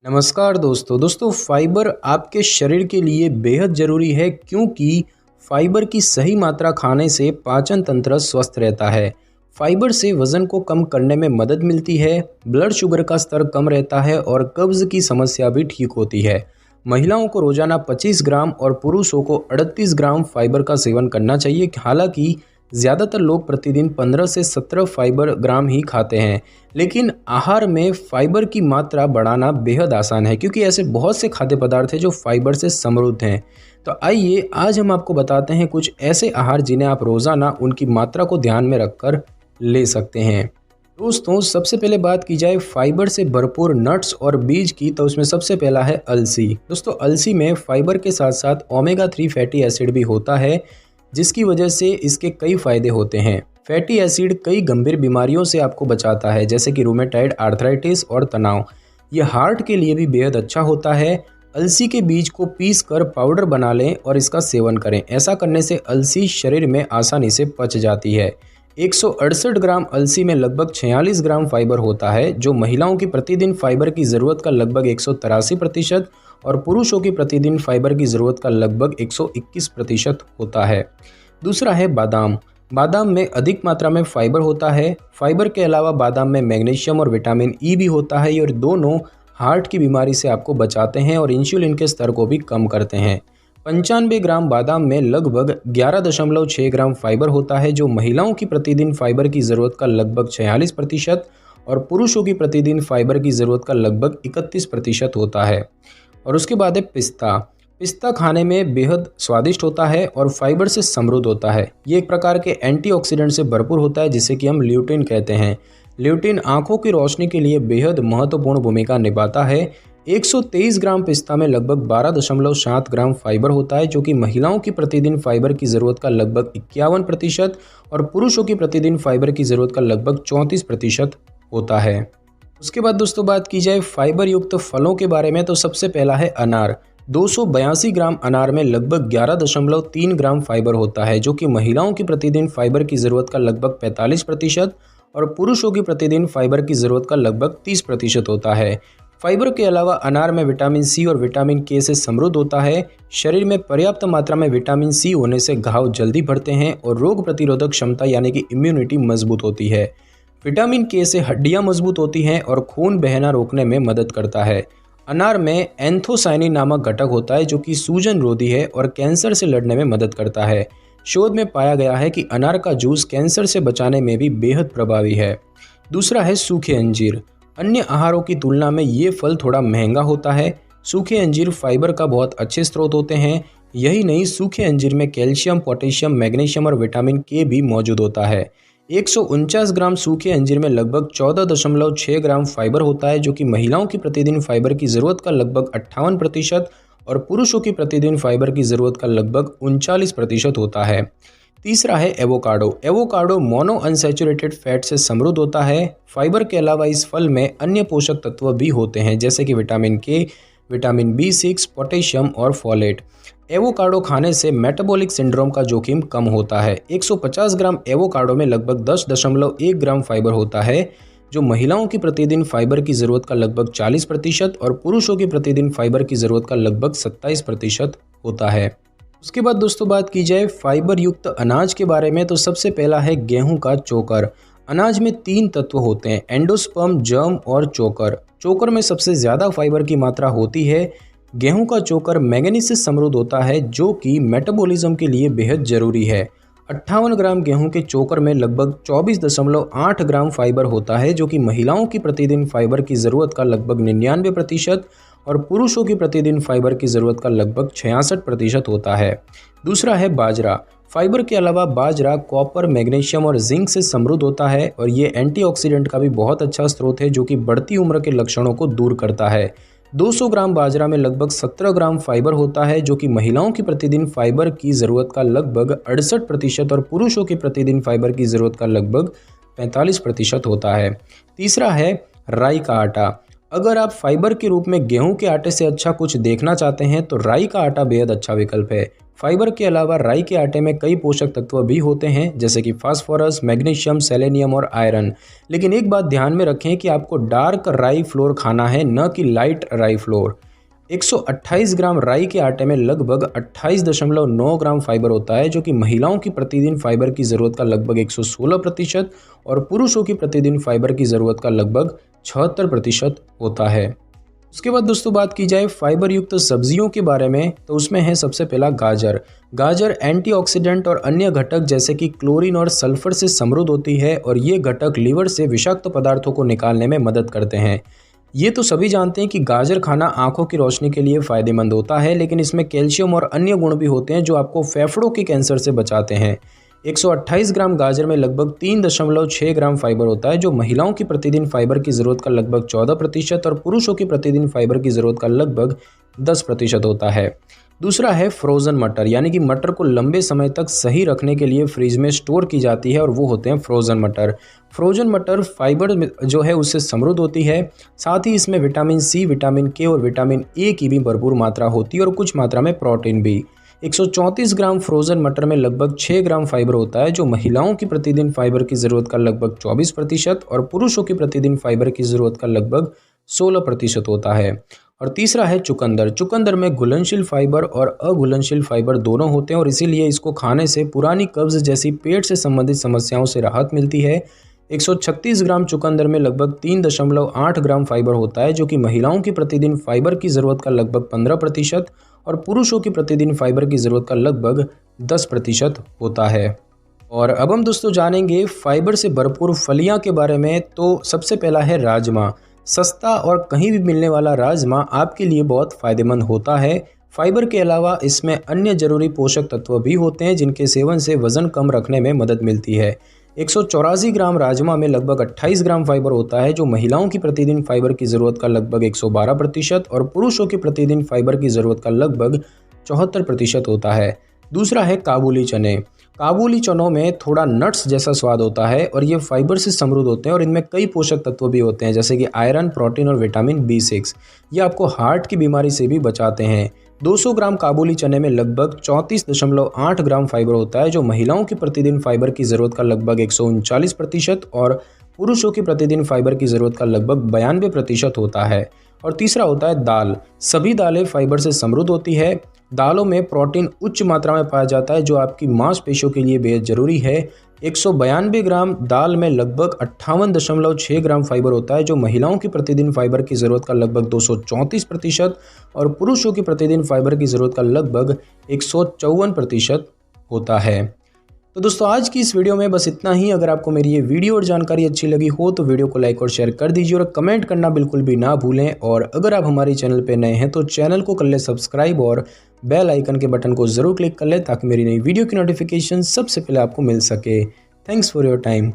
नमस्कार दोस्तों फाइबर आपके शरीर के लिए बेहद ज़रूरी है क्योंकि फाइबर की सही मात्रा खाने से पाचन तंत्र स्वस्थ रहता है। फाइबर से वज़न को कम करने में मदद मिलती है, ब्लड शुगर का स्तर कम रहता है और कब्ज़ की समस्या भी ठीक होती है। महिलाओं को रोज़ाना 25 ग्राम और पुरुषों को 38 ग्राम फाइबर का सेवन करना चाहिए। हालांकि ज़्यादातर लोग प्रतिदिन 15 से 17 फाइबर ग्राम ही खाते हैं, लेकिन आहार में फाइबर की मात्रा बढ़ाना बेहद आसान है क्योंकि ऐसे बहुत से खाद्य पदार्थ हैं जो फाइबर से समृद्ध हैं। तो आइए आज हम आपको बताते हैं कुछ ऐसे आहार जिन्हें आप रोज़ाना उनकी मात्रा को ध्यान में रखकर ले सकते हैं। दोस्तों सबसे पहले बात की जाए फाइबर से भरपूर नट्स और बीज की, तो उसमें सबसे पहला है अलसी। दोस्तों अलसी में फाइबर के साथ साथ ओमेगा 3 फैटी एसिड भी होता है, जिसकी वजह से इसके कई फायदे होते हैं। फैटी एसिड कई गंभीर बीमारियों से आपको बचाता है, जैसे कि रूमेटाइड आर्थराइटिस और तनाव। यह हार्ट के लिए भी बेहद अच्छा होता है। अलसी के बीज को पीस कर पाउडर बना लें और इसका सेवन करें। ऐसा करने से अलसी शरीर में आसानी से पच जाती है। 168 ग्राम अलसी में लगभग 46 ग्राम फाइबर होता है, जो महिलाओं की प्रतिदिन फाइबर की ज़रूरत का लगभग 183% और पुरुषों की प्रतिदिन फाइबर की ज़रूरत का लगभग 121% होता है। दूसरा है बादाम। बादाम में अधिक मात्रा में फाइबर होता है। फाइबर के अलावा बादाम में मैग्नीशियम और विटामिन ई भी होता है और दोनों हार्ट की बीमारी से आपको बचाते हैं और इंसुलिन के स्तर को भी कम करते हैं। 95 ग्राम बादाम में लगभग 11.6 ग्राम फाइबर होता है, जो महिलाओं की प्रतिदिन फाइबर की ज़रूरत का लगभग 46% और पुरुषों की प्रतिदिन फाइबर की ज़रूरत का लगभग 31% होता है। और उसके बाद है पिस्ता। पिस्ता खाने में बेहद स्वादिष्ट होता है और फाइबर से समृद्ध होता है। ये एक प्रकार के एंटीऑक्सीडेंट से भरपूर होता है, जिसे कि हम ल्यूटिन कहते हैं। ल्यूटिन आंखों की रोशनी के लिए बेहद महत्वपूर्ण भूमिका निभाता है। 123 ग्राम पिस्ता में लगभग 12.7 ग्राम फाइबर होता है, जो कि महिलाओं की प्रतिदिन फाइबर की ज़रूरत का लगभग 51% और पुरुषों की प्रतिदिन फाइबर की ज़रूरत का लगभग 34% होता है। उसके बाद दोस्तों बात की जाए फाइबर युक्त फलों के बारे में, तो सबसे पहला है अनार। 282 ग्राम अनार में लगभग 11.3 ग्राम फाइबर होता है, जो कि महिलाओं की प्रतिदिन फाइबर की ज़रूरत का लगभग 45% और पुरुषों की प्रतिदिन फाइबर की ज़रूरत का लगभग 30% होता है। फाइबर के अलावा अनार में विटामिन सी और विटामिन के से समृद्ध होता है। शरीर में पर्याप्त मात्रा में विटामिन सी होने से घाव जल्दी भरते हैं और रोग प्रतिरोधक क्षमता यानी कि इम्यूनिटी मजबूत होती है। विटामिन के से हड्डियां मजबूत होती हैं और खून बहना रोकने में मदद करता है। अनार में एंथोसाइनिन नामक घटक होता है, जो कि सूजन रोधी है और कैंसर से लड़ने में मदद करता है। शोध में पाया गया है कि अनार का जूस कैंसर से बचाने में भी बेहद प्रभावी है। दूसरा है सूखे अंजीर। अन्य आहारों की तुलना में ये फल थोड़ा महंगा होता है। सूखे अंजीर फाइबर का बहुत अच्छे स्रोत होते हैं। यही नहीं, सूखे अंजीर में कैल्शियम, पोटेशियम, मैग्नीशियम और विटामिन के भी मौजूद होता है। 149 ग्राम सूखे अंजीर में लगभग 14.6 ग्राम फाइबर होता है, जो कि महिलाओं की प्रतिदिन फाइबर की ज़रूरत का लगभग 58% और पुरुषों की प्रतिदिन फाइबर की ज़रूरत का लगभग 39% होता है। तीसरा है avocado. Avocado mono unsaturated fat से समृद्ध होता है। फाइबर के अलावा इस फल में अन्य पोषक तत्व भी होते हैं, जैसे कि विटामिन के, विटामिन B6, पोटेशियम और फोलेट। एवोकाडो खाने से मेटाबॉलिक सिंड्रोम का जोखिम कम होता है। 150 ग्राम एवोकाडो में लगभग 10.1 ग्राम फाइबर होता है, जो महिलाओं की प्रतिदिन फाइबर की ज़रूरत का लगभग 40% और पुरुषों की प्रतिदिन फाइबर की ज़रूरत का लगभग 27% होता है। उसके बाद दोस्तों बात की जाए फाइबर युक्त अनाज के बारे में, तो सबसे पहला है गेहूं का चोकर। अनाज में 3 तत्व होते हैं, एंडोस्पर्म, जर्म और चोकर। चोकर में सबसे ज़्यादा फाइबर की मात्रा होती है। गेहूं का चोकर मैंगनीज से समृद्ध होता है, जो कि मेटाबॉलिज्म के लिए बेहद ज़रूरी है। 58 ग्राम गेहूं के चोकर में लगभग 24.8 ग्राम फाइबर होता है, जो कि महिलाओं की प्रतिदिन फाइबर की ज़रूरत का लगभग 99% और पुरुषों की प्रतिदिन फाइबर की ज़रूरत का लगभग 66% होता है। दूसरा है बाजरा। फाइबर के अलावा बाजरा कॉपर, मैग्नीशियम और जिंक से समृद्ध होता है और ये एंटीऑक्सीडेंट का भी बहुत अच्छा स्रोत है, जो कि बढ़ती उम्र के लक्षणों को दूर करता है। 200 ग्राम बाजरा में लगभग 17 ग्राम फाइबर होता है, जो कि महिलाओं की प्रतिदिन फाइबर की ज़रूरत का लगभग 68% और पुरुषों की प्रतिदिन फाइबर की ज़रूरत का लगभग 45% होता है। तीसरा है राई का आटा। अगर आप फाइबर के रूप में गेहूं के आटे से अच्छा कुछ देखना चाहते हैं तो राई का आटा बेहद अच्छा विकल्प है। फाइबर के अलावा राई के आटे में कई पोषक तत्व भी होते हैं जैसे कि फास्फोरस, मैग्नीशियम, सेलेनियम और आयरन। लेकिन एक बात ध्यान में रखें कि आपको डार्क राई फ्लोर खाना है, न कि लाइट राई फ्लोर। 128 ग्राम राई के आटे में लगभग 28.9 ग्राम फाइबर होता है, जो कि महिलाओं की प्रतिदिन फाइबर की ज़रूरत का लगभग 116% और पुरुषों की प्रतिदिन फाइबर की ज़रूरत का लगभग 76% होता है। उसके बाद दोस्तों बात की जाए फाइबर युक्त सब्जियों के बारे में, तो उसमें है सबसे पहला गाजर। गाजर एंटीऑक्सीडेंट और अन्य घटक जैसे कि क्लोरीन और सल्फर से समृद्ध होती है और ये घटक लीवर से विषाक्त पदार्थों को निकालने में मदद करते हैं। ये तो सभी जानते हैं कि गाजर खाना आंखों की रोशनी के लिए फ़ायदेमंद होता है, लेकिन इसमें कैल्शियम और अन्य गुण भी होते हैं जो आपको फेफड़ों के कैंसर से बचाते हैं। 128 ग्राम गाजर में लगभग 3.6 ग्राम फाइबर होता है, जो महिलाओं की प्रतिदिन फाइबर की ज़रूरत का लगभग 14% और पुरुषों की प्रतिदिन फाइबर की ज़रूरत का लगभग 10% होता है। दूसरा है फ्रोज़न मटर, यानी कि मटर को लंबे समय तक सही रखने के लिए फ्रिज में स्टोर की जाती है और वो होते हैं फ्रोज़न मटर। फ्रोज़न मटर फाइबर जो है उससे समृद्ध होती है, साथ ही इसमें विटामिन सी, विटामिन के और विटामिन ए की भी भरपूर मात्रा होती है और कुछ मात्रा में प्रोटीन भी। 134 ग्राम फ्रोज़न मटर में लगभग 6 ग्राम फाइबर होता है, जो महिलाओं की प्रतिदिन फाइबर की ज़रूरत का लगभग 24% और पुरुषों की प्रतिदिन फाइबर की ज़रूरत का लगभग 16% होता है। और तीसरा है चुकंदर। चुकंदर में घुलनशील फाइबर और अघुलनशील फाइबर दोनों होते हैं और इसीलिए इसको खाने से पुरानी कब्ज़ जैसी पेट से संबंधित समस्याओं से राहत मिलती है। 136 ग्राम चुकंदर में लगभग 3.8 ग्राम फाइबर होता है, जो कि महिलाओं की प्रतिदिन फाइबर की ज़रूरत का लगभग 15% और पुरुषों की प्रतिदिन फाइबर की ज़रूरत का लगभग 10% होता है। और अब हम दोस्तों जानेंगे फाइबर से भरपूर फलियां के बारे में। तो सबसे पहला है राजमा। सस्ता और कहीं भी मिलने वाला राजमा आपके लिए बहुत फ़ायदेमंद होता है। फाइबर के अलावा इसमें अन्य जरूरी पोषक तत्व भी होते हैं जिनके सेवन से वज़न कम रखने में मदद मिलती है। 184 ग्राम राजमा में लगभग 28 ग्राम फाइबर होता है, जो महिलाओं की प्रतिदिन फाइबर की ज़रूरत का लगभग 112% और पुरुषों की प्रतिदिन फाइबर की ज़रूरत का लगभग 74% होता है। दूसरा है काबुली चने। काबुली चनों में थोड़ा नट्स जैसा स्वाद होता है और ये फाइबर से समृद्ध होते हैं और इनमें कई पोषक तत्व भी होते हैं जैसे कि आयरन, प्रोटीन और विटामिन B6। ये आपको हार्ट की बीमारी से भी बचाते हैं। 200 ग्राम काबुली चने में लगभग 34.8 ग्राम फाइबर होता है, जो महिलाओं की प्रतिदिन फाइबर की ज़रूरत का लगभग 139% और पुरुषों की प्रतिदिन फाइबर की ज़रूरत का लगभग 92% होता है। और तीसरा होता है दाल। सभी दालें फाइबर से समृद्ध होती है। दालों में प्रोटीन उच्च मात्रा में पाया जाता है, जो आपकी मांसपेशियों के लिए बेहद ज़रूरी है। 192 ग्राम दाल में लगभग 58.6 ग्राम फाइबर होता है, जो महिलाओं की प्रतिदिन फाइबर की ज़रूरत का लगभग 234% और पुरुषों की प्रतिदिन फाइबर की ज़रूरत का लगभग 154% होता है। तो दोस्तों आज की इस वीडियो में बस इतना ही। अगर आपको मेरी ये वीडियो और जानकारी अच्छी लगी हो तो वीडियो को लाइक और शेयर कर दीजिए और कमेंट करना बिल्कुल भी ना भूलें। और अगर आप हमारे चैनल पे नए हैं तो चैनल को कर लें सब्सक्राइब और बेल आइकन के बटन को ज़रूर क्लिक कर लें ताकि मेरी नई वीडियो की नोटिफिकेशन सबसे पहले आपको मिल सके। Thanks for your time.